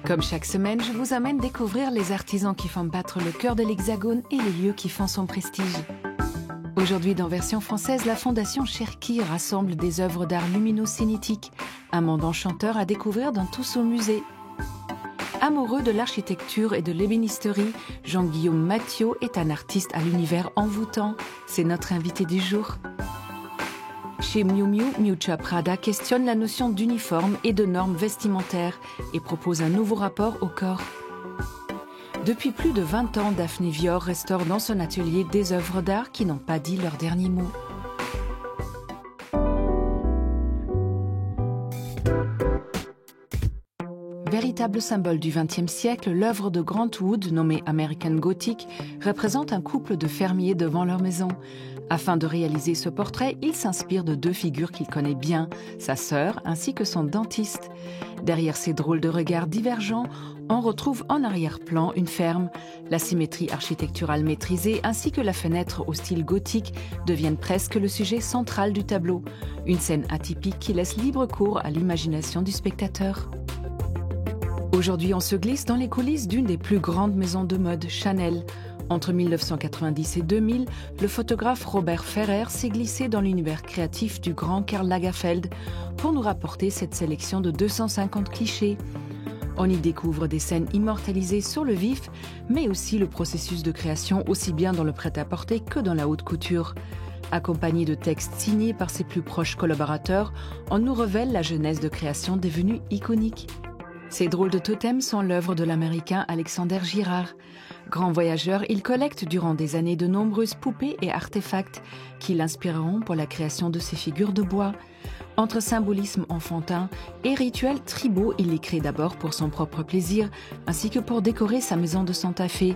Comme chaque semaine, je vous amène découvrir les artisans qui font battre le cœur de l'Hexagone et les lieux qui font son prestige. Aujourd'hui, dans Version française, la Fondation Cherki rassemble des œuvres d'art lumino-cinétique, un monde enchanteur à découvrir dans tout son musée. Amoureux de l'architecture et de l'ébénisterie, Jean-Guillaume Mathieu est un artiste à l'univers envoûtant. C'est notre invité du jour. Chez Miu Miu, Miuccia Prada questionne la notion d'uniforme et de normes vestimentaires et propose un nouveau rapport au corps. Depuis plus de 20 ans, Daphné Vior restaure dans son atelier des œuvres d'art qui n'ont pas dit leur dernier mot. Véritable symbole du XXe siècle, l'œuvre de Grant Wood, nommée American Gothic, représente un couple de fermiers devant leur maison. Afin de réaliser ce portrait, il s'inspire de deux figures qu'il connaît bien, sa sœur ainsi que son dentiste. Derrière ces drôles de regards divergents, on retrouve en arrière-plan une ferme. La symétrie architecturale maîtrisée ainsi que la fenêtre au style gothique deviennent presque le sujet central du tableau. Une scène atypique qui laisse libre cours à l'imagination du spectateur. Aujourd'hui, on se glisse dans les coulisses d'une des plus grandes maisons de mode, Chanel. Entre 1990 et 2000, le photographe Robert Ferrer s'est glissé dans l'univers créatif du grand Karl Lagerfeld pour nous rapporter cette sélection de 250 clichés. On y découvre des scènes immortalisées sur le vif, mais aussi le processus de création aussi bien dans le prêt-à-porter que dans la haute couture. Accompagné de textes signés par ses plus proches collaborateurs, on nous révèle la genèse de création devenue iconique. Ces drôles de totems sont l'œuvre de l'Américain Alexander Girard. Grand voyageur, il collecte durant des années de nombreuses poupées et artefacts qui l'inspireront pour la création de ses figures de bois. Entre symbolisme enfantin et rituels tribaux, il les crée d'abord pour son propre plaisir, ainsi que pour décorer sa maison de Santa Fe.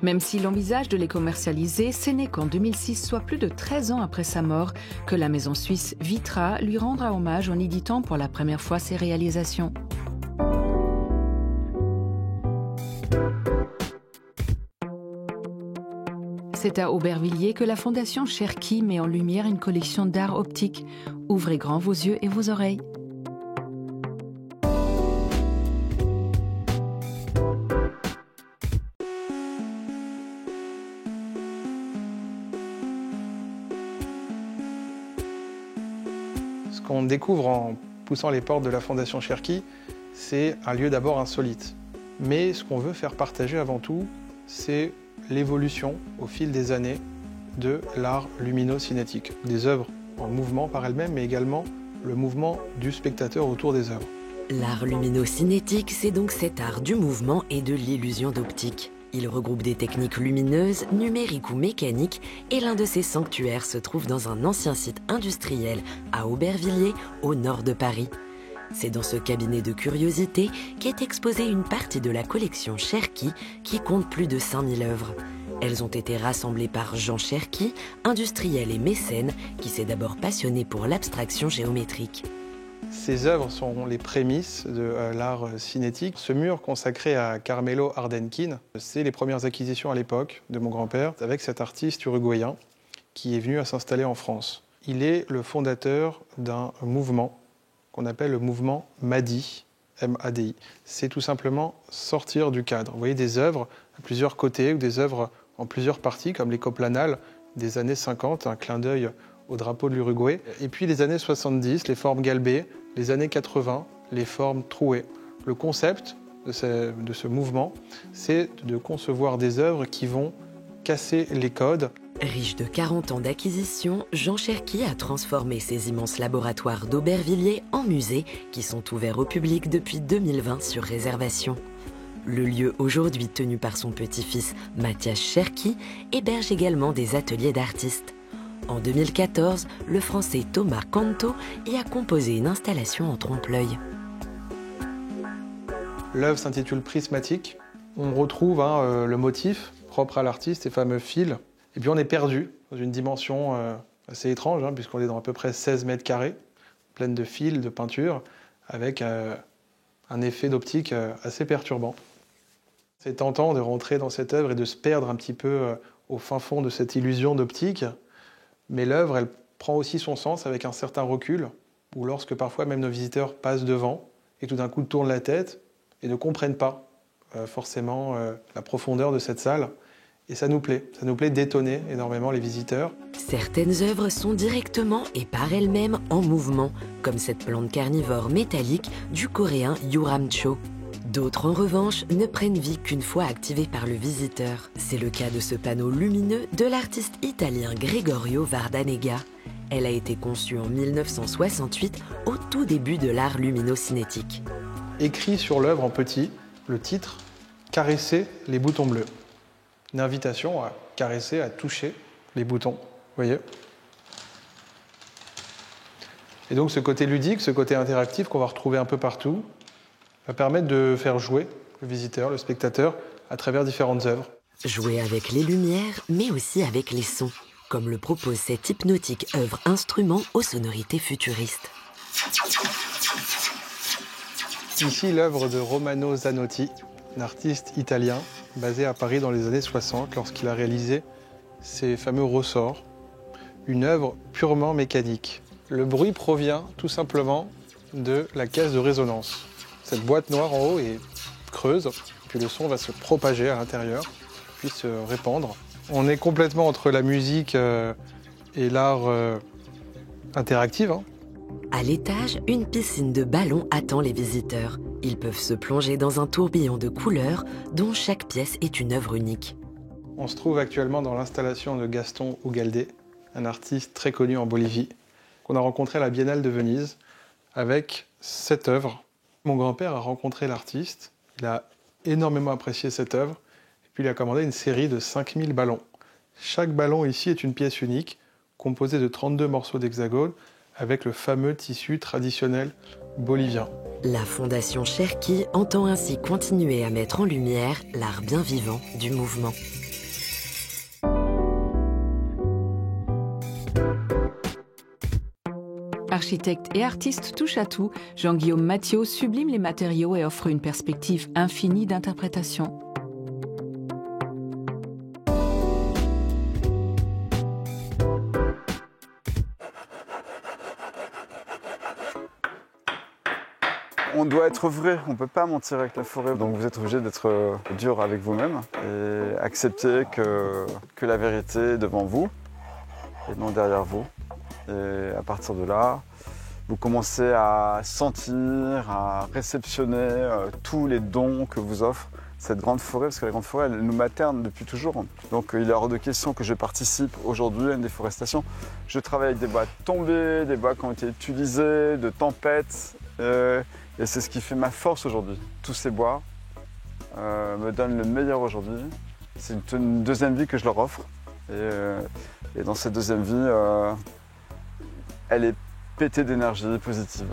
Même s'il envisage de les commercialiser, ce n'est qu'en 2006, soit plus de 13 ans après sa mort, que la maison suisse Vitra lui rendra hommage en éditant pour la première fois ses réalisations. C'est à Aubervilliers que la Fondation Cherki met en lumière une collection d'art optique. Ouvrez grand vos yeux et vos oreilles. Ce qu'on découvre en poussant les portes de la Fondation Cherki, c'est un lieu d'abord insolite. Mais ce qu'on veut faire partager avant tout, c'est l'évolution au fil des années de l'art lumino-cinétique. Des œuvres en mouvement par elles-mêmes, mais également le mouvement du spectateur autour des œuvres. L'art lumino-cinétique, c'est donc cet art du mouvement et de l'illusion d'optique. Il regroupe des techniques lumineuses, numériques ou mécaniques, et l'un de ces sanctuaires se trouve dans un ancien site industriel à Aubervilliers, au nord de Paris. C'est dans ce cabinet de curiosités qu'est exposée une partie de la collection Cherki qui compte plus de 5000 œuvres. Elles ont été rassemblées par Jean Cherki, industriel et mécène qui s'est d'abord passionné pour l'abstraction géométrique. Ces œuvres sont les prémices de l'art cinétique. Ce mur consacré à Carmelo Ardenkin, c'est les premières acquisitions à l'époque de mon grand-père avec cet artiste uruguayen qui est venu à s'installer en France. Il est le fondateur d'un mouvement qu'on appelle le mouvement MADI, M-A-D-I. C'est tout simplement sortir du cadre. Vous voyez des œuvres à plusieurs côtés ou des œuvres en plusieurs parties, comme les coplanales des années 50, un clin d'œil au drapeau de l'Uruguay. Et puis les années 70, les formes galbées, les années 80, les formes trouées. Le concept de ce mouvement, c'est de concevoir des œuvres qui vont casser les codes. Riche de 40 ans d'acquisition, Jean Cherki a transformé ses immenses laboratoires d'Aubervilliers en musées qui sont ouverts au public depuis 2020 sur réservation. Le lieu, aujourd'hui tenu par son petit-fils Mathias Cherki, héberge également des ateliers d'artistes. En 2014, le Français Thomas Canto y a composé une installation en trompe-l'œil. L'œuvre s'intitule Prismatique. On retrouve le motif propre à l'artiste, ces fameux fils. Et puis on est perdu dans une dimension assez étrange, puisqu'on est dans à peu près 16 mètres carrés, pleine de fils, de peinture, avec un effet d'optique assez perturbant. C'est tentant de rentrer dans cette œuvre et de se perdre un petit peu au fin fond de cette illusion d'optique, mais l'œuvre, elle prend aussi son sens avec un certain recul, où lorsque parfois même nos visiteurs passent devant et tout d'un coup tournent la tête, et ne comprennent pas forcément la profondeur de cette salle. Et ça nous plaît d'étonner énormément les visiteurs. Certaines œuvres sont directement et par elles-mêmes en mouvement, comme cette plante carnivore métallique du coréen Yoram Cho. D'autres, en revanche, ne prennent vie qu'une fois activées par le visiteur. C'est le cas de ce panneau lumineux de l'artiste italien Gregorio Vardanega. Elle a été conçue en 1968, au tout début de l'art lumino-cinétique. Écrit sur l'œuvre en petit, le titre « Caresser les boutons bleus ». Une invitation à caresser, à toucher les boutons, vous voyez. Et donc ce côté ludique, ce côté interactif qu'on va retrouver un peu partout, va permettre de faire jouer le visiteur, le spectateur, à travers différentes œuvres. Jouer avec les lumières, mais aussi avec les sons, comme le propose cette hypnotique œuvre-instrument aux sonorités futuristes. Ici, l'œuvre de Romano Zanotti, un artiste italien basé à Paris dans les années 60, lorsqu'il a réalisé ces fameux ressorts, une œuvre purement mécanique. Le bruit provient tout simplement de la caisse de résonance. Cette boîte noire en haut est creuse, puis le son va se propager à l'intérieur, puis se répandre. On est complètement entre la musique et l'art interactif. À l'étage, une piscine de ballons attend les visiteurs. Ils peuvent se plonger dans un tourbillon de couleurs dont chaque pièce est une œuvre unique. On se trouve actuellement dans l'installation de Gaston Ugalde, un artiste très connu en Bolivie, qu'on a rencontré à la Biennale de Venise avec cette œuvre. Mon grand-père a rencontré l'artiste, il a énormément apprécié cette œuvre, et puis il a commandé une série de 5000 ballons. Chaque ballon ici est une pièce unique, composée de 32 morceaux d'hexagone, avec le fameux tissu traditionnel bolivien. La Fondation Cherki entend ainsi continuer à mettre en lumière l'art bien vivant du mouvement. Architecte et artiste touche à tout, Jean-Guillaume Mathiot sublime les matériaux et offre une perspective infinie d'interprétation. On doit être vrai, on ne peut pas mentir avec la forêt. Donc vous êtes obligé d'être dur avec vous-même et accepter que la vérité est devant vous et non derrière vous. Et à partir de là, vous commencez à sentir, à réceptionner tous les dons que vous offre cette grande forêt, parce que la grande forêt, elle nous materne depuis toujours. Donc il est hors de question que je participe aujourd'hui à une déforestation. Je travaille avec des bois tombés, des bois qui ont été utilisés, de tempêtes. Et c'est ce qui fait ma force aujourd'hui. Tous ces bois me donnent le meilleur aujourd'hui. C'est une deuxième vie que je leur offre. Et dans cette deuxième vie, elle est pétée d'énergie positive.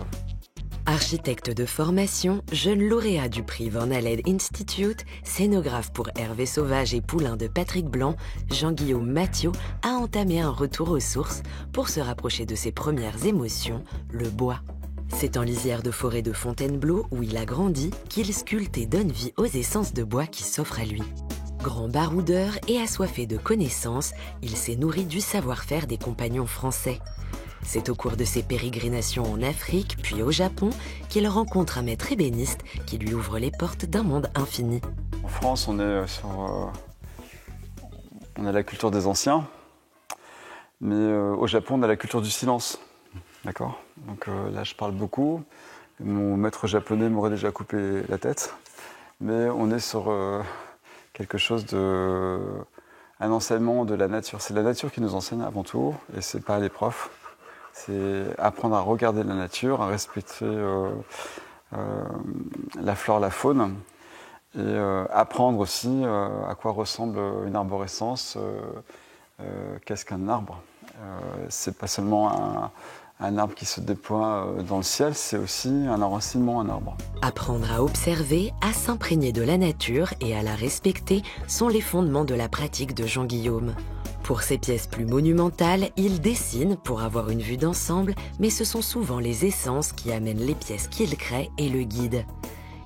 Architecte de formation, jeune lauréat du prix Van Allen Institute, scénographe pour Hervé Sauvage et poulain de Patrick Blanc, Jean-Guillaume Mathiot a entamé un retour aux sources pour se rapprocher de ses premières émotions, le bois. C'est en lisière de forêt de Fontainebleau, où il a grandi, qu'il sculpte et donne vie aux essences de bois qui s'offrent à lui. Grand baroudeur et assoiffé de connaissances, il s'est nourri du savoir-faire des compagnons français. C'est au cours de ses pérégrinations en Afrique, puis au Japon, qu'il rencontre un maître ébéniste qui lui ouvre les portes d'un monde infini. En France, on a la culture des anciens, mais au Japon, on a la culture du silence. D'accord ? Donc là, je parle beaucoup. Mon maître japonais m'aurait déjà coupé la tête. Mais on est sur quelque chose un enseignement de la nature. C'est la nature qui nous enseigne avant tout, et c'est pas les profs. C'est apprendre à regarder la nature, à respecter la flore, la faune, et apprendre aussi à quoi ressemble une arborescence, qu'est-ce qu'un arbre. C'est pas seulement un arbre qui se déploie dans le ciel, c'est aussi un enracinement, un arbre. Apprendre à observer, à s'imprégner de la nature et à la respecter sont les fondements de la pratique de Jean-Guillaume. Pour ses pièces plus monumentales, il dessine pour avoir une vue d'ensemble, mais ce sont souvent les essences qui amènent les pièces qu'il crée et le guident.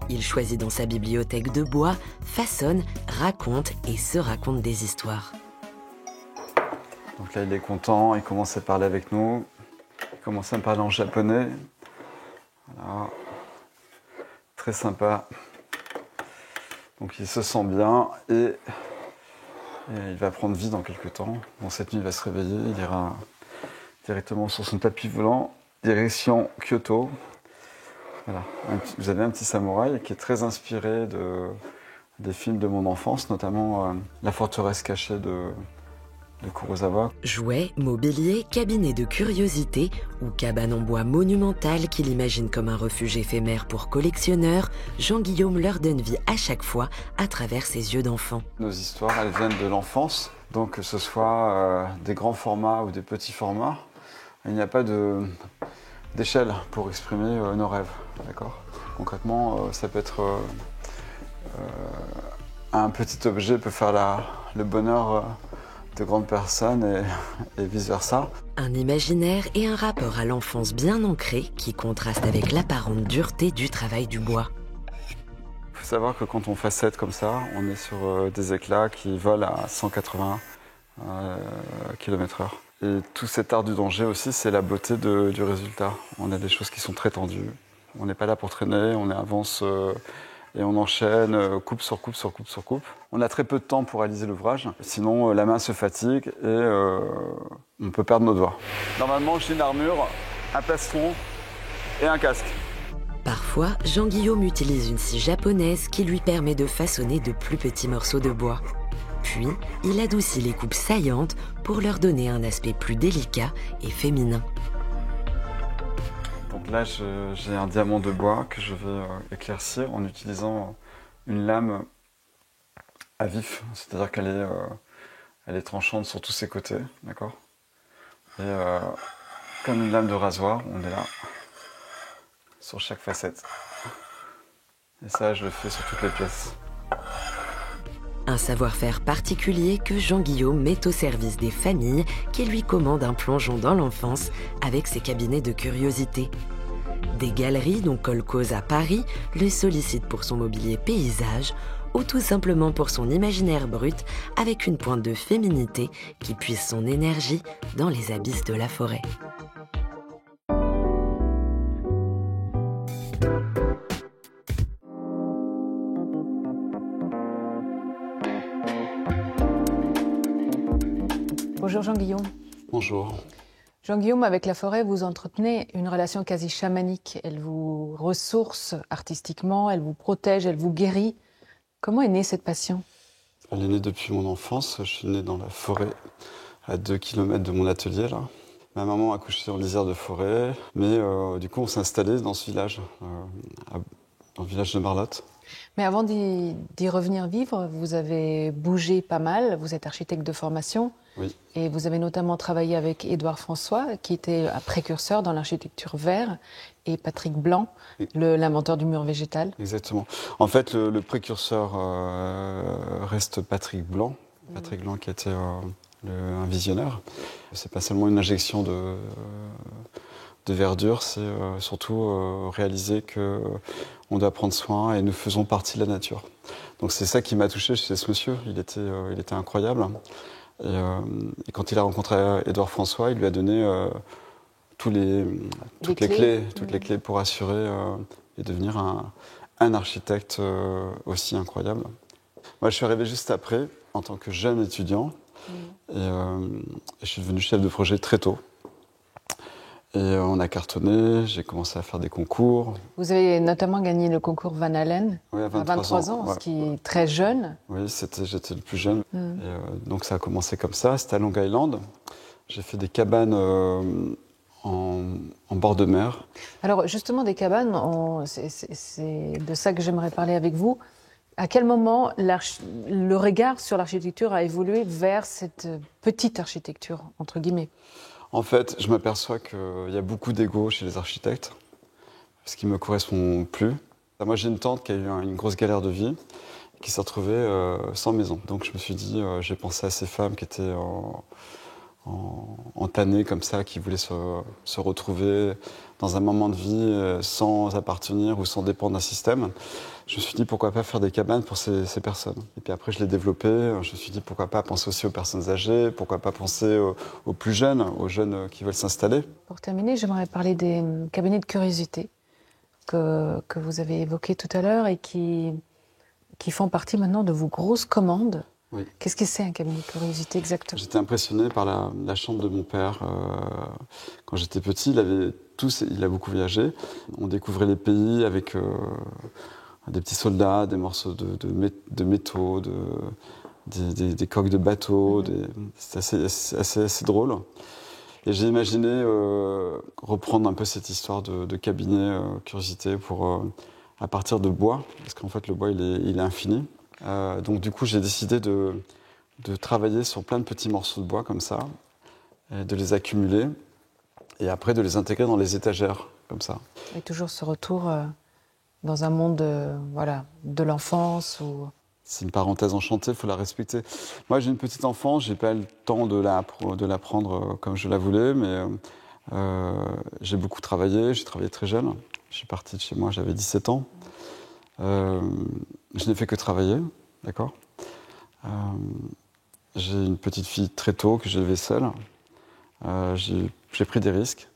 Il choisit dans sa bibliothèque de bois, façonne, raconte et se raconte des histoires. Donc là, il est content, il commence à parler avec nous. Il commence à me parler en japonais. Voilà. Très sympa. Donc il se sent bien et il va prendre vie dans quelques temps. Bon, cette nuit, il va se réveiller, il ira directement sur son tapis volant, direction Kyoto. Voilà. Vous avez un petit samouraï qui est très inspiré des films de mon enfance, notamment La forteresse cachée de Kurosawa. Jouets, mobilier, cabinet de curiosité ou cabane en bois monumentale qu'il imagine comme un refuge éphémère pour collectionneurs, Jean-Guillaume leur donne vie à chaque fois à travers ses yeux d'enfant. Nos histoires, elles viennent de l'enfance, donc que ce soit des grands formats ou des petits formats, il n'y a pas d'échelle pour exprimer nos rêves. D'accord ? Concrètement, ça peut être un petit objet peut faire le bonheur de grandes personnes et vice-versa. Un imaginaire et un rapport à l'enfance bien ancré qui contraste avec l'apparente dureté du travail du bois. Il faut savoir que quand on facette comme ça, on est sur des éclats qui volent à 180 km/h. Et tout cet art du danger aussi, c'est la beauté du résultat. On a des choses qui sont très tendues. On n'est pas là pour traîner, on avance et on enchaîne coupe sur coupe sur coupe sur coupe. On a très peu de temps pour réaliser l'ouvrage, sinon la main se fatigue et on peut perdre nos doigts. Normalement, j'ai une armure, un plastron et un casque. Parfois, Jean-Guillaume utilise une scie japonaise qui lui permet de façonner de plus petits morceaux de bois. Puis, il adoucit les coupes saillantes pour leur donner un aspect plus délicat et féminin. Donc là, j'ai un diamant de bois que je vais éclaircir en utilisant une lame à vif, c'est-à-dire qu'elle est tranchante sur tous ses côtés, d'accord ? Et comme une lame de rasoir, on est là, sur chaque facette. Et ça, je le fais sur toutes les pièces. Un savoir-faire particulier que Jean-Guillaume met au service des familles qui lui commandent un plongeon dans l'enfance avec ses cabinets de curiosité. Des galeries dont Colcose à Paris le sollicitent pour son mobilier paysage ou tout simplement pour son imaginaire brut avec une pointe de féminité qui puise son énergie dans les abysses de la forêt. Bonjour Jean-Guillaume. Bonjour. Jean-Guillaume, avec la forêt, vous entretenez une relation quasi chamanique. Elle vous ressource artistiquement, elle vous protège, elle vous guérit. Comment est née cette passion ? Elle est née depuis mon enfance. Je suis né dans la forêt, à 2 km de mon atelier, là. Ma maman a couché en lisière de forêt, mais du coup, on s'est installé dans ce village, dans le village de Marlotte. Mais avant d'y revenir vivre, vous avez bougé pas mal. Vous êtes architecte de formation. Oui. Et vous avez notamment travaillé avec Édouard François, qui était un précurseur dans l'architecture vert, et Patrick Blanc, l'inventeur du mur végétal. Exactement. En fait, le précurseur reste Patrick Blanc. Patrick Blanc qui était un visionnaire. C'est pas seulement une injection de verdure, c'est surtout réaliser qu'on doit prendre soin et nous faisons partie de la nature. Donc c'est ça qui m'a touché chez ce monsieur. Il était incroyable. Et quand il a rencontré Édouard François, il lui a donné toutes les clés pour assurer et devenir un architecte aussi incroyable. Moi, je suis arrivé juste après, en tant que jeune étudiant, et je suis devenu chef de projet très tôt. Et on a cartonné, j'ai commencé à faire des concours. Vous avez notamment gagné le concours Van Allen à 23 ans, ouais. Ce qui est très jeune. Oui, j'étais le plus jeune. Et, donc ça a commencé comme ça, c'était à Long Island. J'ai fait des cabanes en bord de mer. Alors justement, des cabanes, c'est de ça que j'aimerais parler avec vous. À quel moment le regard sur l'architecture a évolué vers cette petite architecture, entre guillemets ? En fait, je m'aperçois qu'il y a beaucoup d'ego chez les architectes, ce qui ne me correspond plus. Moi, j'ai une tante qui a eu une grosse galère de vie, qui s'est retrouvée sans maison. Donc je me suis dit, j'ai pensé à ces femmes qui étaient entamées comme ça, qui voulaient se retrouver dans un moment de vie sans appartenir ou sans dépendre d'un système. Je me suis dit, pourquoi pas faire des cabanes pour ces personnes. Et puis après, je l'ai développé. Je me suis dit, pourquoi pas penser aussi aux personnes âgées, pourquoi pas penser aux plus jeunes, aux jeunes qui veulent s'installer. Pour terminer, j'aimerais parler des cabinets de curiosité que vous avez évoqués tout à l'heure et qui qui font partie maintenant de vos grosses commandes. Oui. Qu'est-ce que c'est un cabinet de curiosité exactement? J'étais impressionné par la chambre de mon père. Quand j'étais petit, il a beaucoup voyagé. On découvrait les pays avec des petits soldats, des morceaux de métaux, des coques de bateaux. C'était assez drôle. Et j'ai imaginé reprendre un peu cette histoire de cabinet curiosité à partir de bois, parce qu'en fait le bois il est infini. Donc du coup j'ai décidé de travailler sur plein de petits morceaux de bois comme ça, et de les accumuler et après de les intégrer dans les étagères comme ça. Et toujours ce retour dans un monde de l'enfance ou... C'est une parenthèse enchantée, il faut la respecter. Moi j'ai une petite enfance, j'ai pas eu le temps de l'apprendre comme je la voulais, mais j'ai beaucoup travaillé, j'ai travaillé très jeune. Je suis parti de chez moi, j'avais 17 ans. Je n'ai fait que travailler, d'accord. J'ai une petite fille très tôt que j'ai élevée seule. J'ai pris des risques.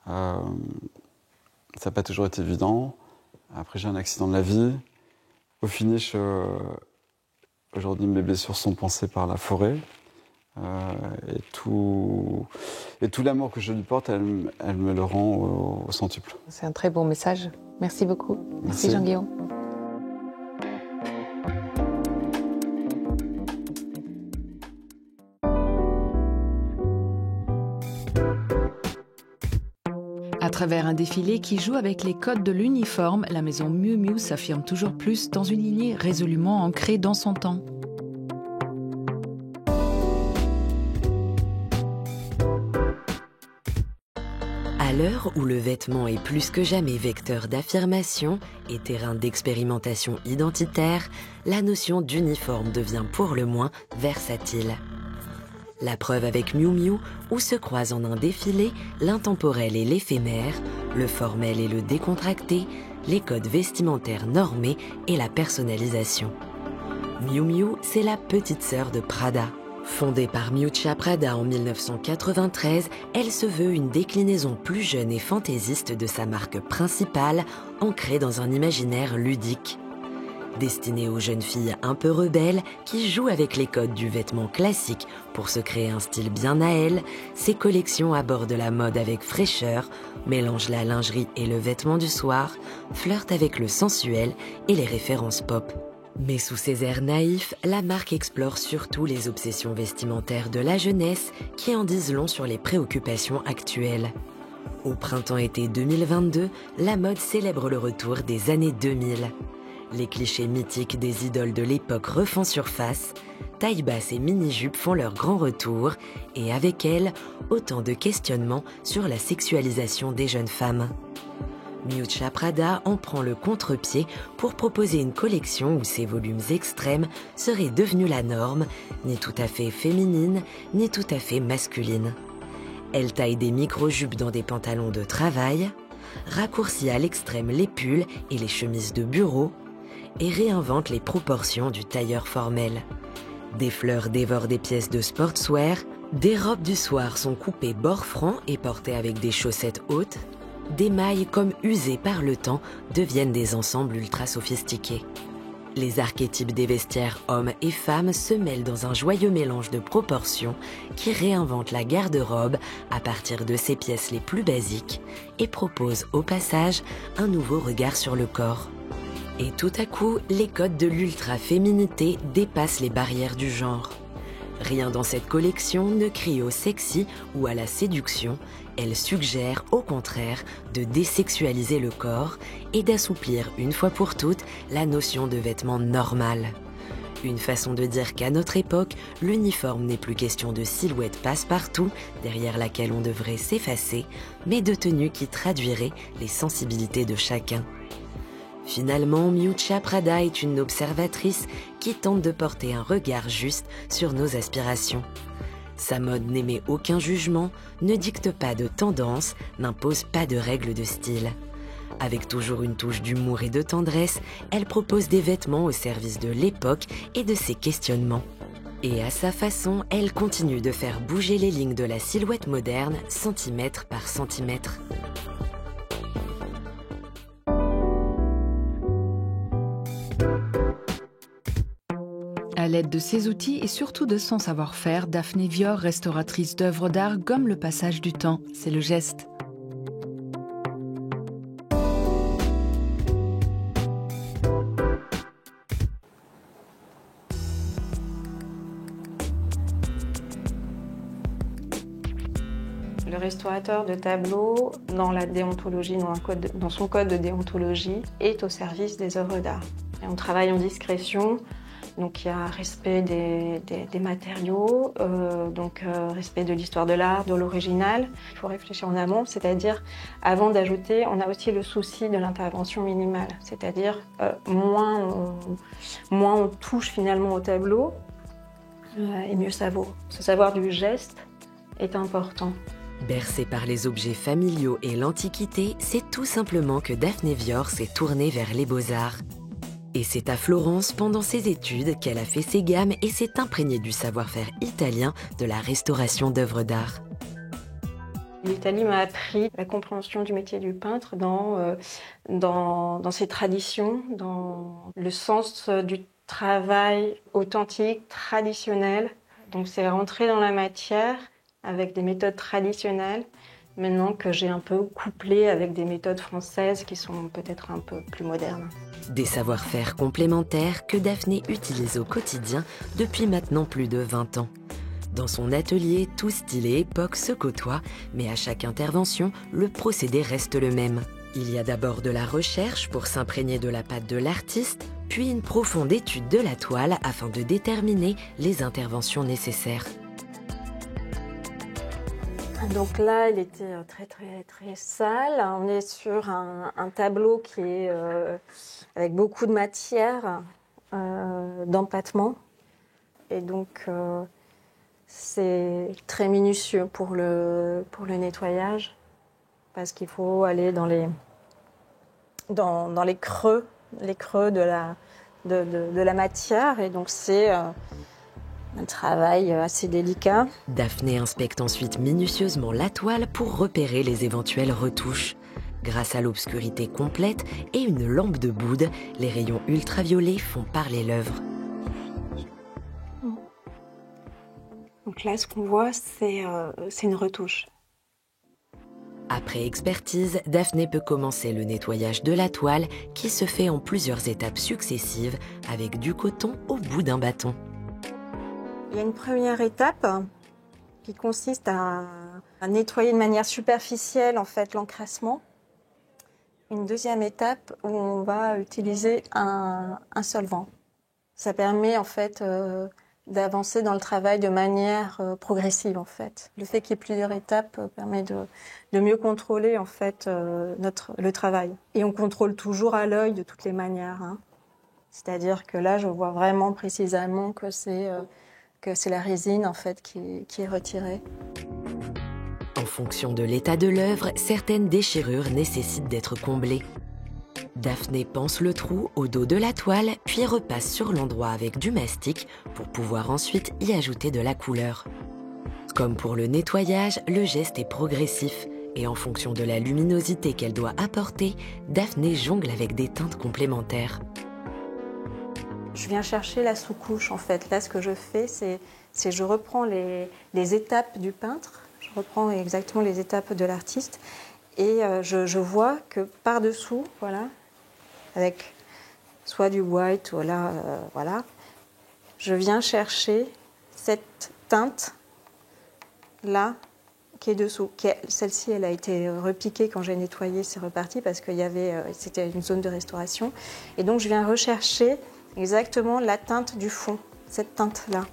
Ça n'a pas toujours été évident. Après, j'ai un accident de la vie. Au finish, aujourd'hui, mes blessures sont pansées par la forêt. Et tout l'amour que je lui porte, elle me le rend au centuple. C'est un très bon message. Merci beaucoup. Merci Jean-Guillaume. À travers un défilé qui joue avec les codes de l'uniforme, la maison Miu Miu s'affirme toujours plus dans une lignée résolument ancrée dans son temps. À l'heure où le vêtement est plus que jamais vecteur d'affirmation et terrain d'expérimentation identitaire, la notion d'uniforme devient pour le moins versatile. La preuve avec Miu Miu, où se croisent en un défilé l'intemporel et l'éphémère, le formel et le décontracté, les codes vestimentaires normés et la personnalisation. Miu Miu, c'est la petite sœur de Prada. Fondée par Miuccia Prada en 1993, elle se veut une déclinaison plus jeune et fantaisiste de sa marque principale, ancrée dans un imaginaire ludique. Destinée aux jeunes filles un peu rebelles qui jouent avec les codes du vêtement classique pour se créer un style bien à elles, ces collections abordent la mode avec fraîcheur, mélangent la lingerie et le vêtement du soir, flirtent avec le sensuel et les références pop. Mais sous ses airs naïfs, la marque explore surtout les obsessions vestimentaires de la jeunesse qui en disent long sur les préoccupations actuelles. Au printemps-été 2022, la mode célèbre le retour des années 2000. Les clichés mythiques des idoles de l'époque refont surface, taille basse et mini-jupes font leur grand retour, et avec elles, autant de questionnements sur la sexualisation des jeunes femmes. Miuccia Prada en prend le contre-pied pour proposer une collection où ces volumes extrêmes seraient devenus la norme, ni tout à fait féminine, ni tout à fait masculine. Elle taille des micro-jupes dans des pantalons de travail, raccourcit à l'extrême les pulls et les chemises de bureau, et réinvente les proportions du tailleur formel. Des fleurs dévorent des pièces de sportswear, des robes du soir sont coupées bord franc et portées avec des chaussettes hautes, des mailles comme usées par le temps deviennent des ensembles ultra sophistiqués. Les archétypes des vestiaires hommes et femmes se mêlent dans un joyeux mélange de proportions qui réinvente la garde-robe à partir de ses pièces les plus basiques et propose au passage un nouveau regard sur le corps. Et tout à coup, les codes de l'ultra-féminité dépassent les barrières du genre. Rien dans cette collection ne crie au sexy ou à la séduction, elle suggère au contraire de désexualiser le corps et d'assouplir une fois pour toutes la notion de vêtement normal. Une façon de dire qu'à notre époque, l'uniforme n'est plus question de silhouette passe-partout, derrière laquelle on devrait s'effacer, mais de tenue qui traduirait les sensibilités de chacun. Finalement, Miuccia Prada est une observatrice qui tente de porter un regard juste sur nos aspirations. Sa mode n'émet aucun jugement, ne dicte pas de tendance, n'impose pas de règles de style. Avec toujours une touche d'humour et de tendresse, elle propose des vêtements au service de l'époque et de ses questionnements. Et à sa façon, elle continue de faire bouger les lignes de la silhouette moderne, centimètre par centimètre. À l'aide de ses outils et surtout de son savoir-faire, Daphné Vior, restauratrice d'œuvres d'art, gomme le passage du temps. C'est le geste. Le restaurateur de tableaux, dans la déontologie, dans son code de déontologie, est au service des œuvres d'art. Et on travaille en discrétion, donc il y a respect des matériaux, respect de l'histoire de l'art, de l'original. Il faut réfléchir en amont, c'est-à-dire avant d'ajouter, on a aussi le souci de l'intervention minimale, c'est-à-dire moins on touche finalement au tableau, et mieux ça vaut. Ce savoir du geste est important. Bercée par les objets familiaux et l'Antiquité, c'est tout simplement que Daphné Vior s'est tournée vers les beaux-arts. Et c'est à Florence, pendant ses études, qu'elle a fait ses gammes et s'est imprégnée du savoir-faire italien de la restauration d'œuvres d'art. L'Italie m'a appris la compréhension du métier du peintre dans ses traditions, dans le sens du travail authentique, traditionnel. Donc c'est rentrer dans la matière avec des méthodes traditionnelles, maintenant que j'ai un peu couplé avec des méthodes françaises qui sont peut-être un peu plus modernes. Des savoir-faire complémentaires que Daphné utilise au quotidien depuis maintenant plus de 20 ans. Dans son atelier, tout style et époque se côtoient, mais à chaque intervention, le procédé reste le même. Il y a d'abord de la recherche pour s'imprégner de la patte de l'artiste, puis une profonde étude de la toile afin de déterminer les interventions nécessaires. Donc là, il était très sale. On est sur un tableau qui est avec beaucoup de matière d'empattement. Et donc, c'est très minutieux pour le nettoyage, parce qu'il faut aller dans les creux de la matière. Et donc, c'est un travail assez délicat. Daphné inspecte ensuite minutieusement la toile pour repérer les éventuelles retouches. Grâce à l'obscurité complète et une lampe de boude, les rayons ultraviolets font parler l'œuvre. Donc là, ce qu'on voit, c'est une retouche. Après expertise, Daphné peut commencer le nettoyage de la toile qui se fait en plusieurs étapes successives avec du coton au bout d'un bâton. Il y a une première étape qui consiste à nettoyer de manière superficielle en fait l'encrassement. Une deuxième étape où on va utiliser un solvant. Ça permet en fait d'avancer dans le travail de manière progressive en fait. Le fait qu'il y ait plusieurs étapes permet de mieux contrôler en fait le travail. Et on contrôle toujours à l'œil de toutes les manières. C'est-à-dire que là, je vois vraiment précisément que c'est la résine en fait qui est retirée. En fonction de l'état de l'œuvre, certaines déchirures nécessitent d'être comblées. Daphné panse le trou au dos de la toile, puis repasse sur l'endroit avec du mastic pour pouvoir ensuite y ajouter de la couleur. Comme pour le nettoyage, le geste est progressif et en fonction de la luminosité qu'elle doit apporter, Daphné jongle avec des teintes complémentaires. Je viens chercher la sous-couche en fait. Là, ce que je fais, c'est je reprends les étapes du peintre, je reprends exactement les étapes de l'artiste et je vois que par-dessous, voilà, avec soit du white, voilà, je viens chercher cette teinte-là qui est dessous. Celle-ci, elle a été repiquée quand j'ai nettoyé, c'est reparti parce que c'était une zone de restauration. Et donc, je viens rechercher exactement la teinte du fond, cette teinte-là.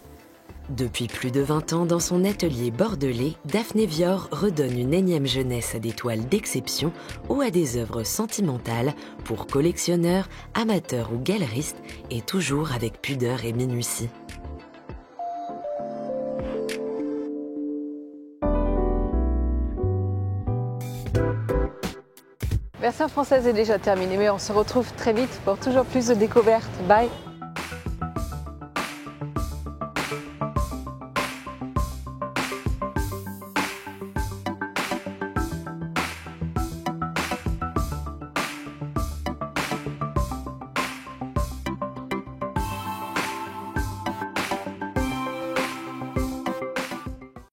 Depuis plus de 20 ans, dans son atelier bordelais, Daphné Vior redonne une énième jeunesse à des toiles d'exception ou à des œuvres sentimentales pour collectionneurs, amateurs ou galeristes, et toujours avec pudeur et minutie. Version française est déjà terminée, mais on se retrouve très vite pour toujours plus de découvertes. Bye!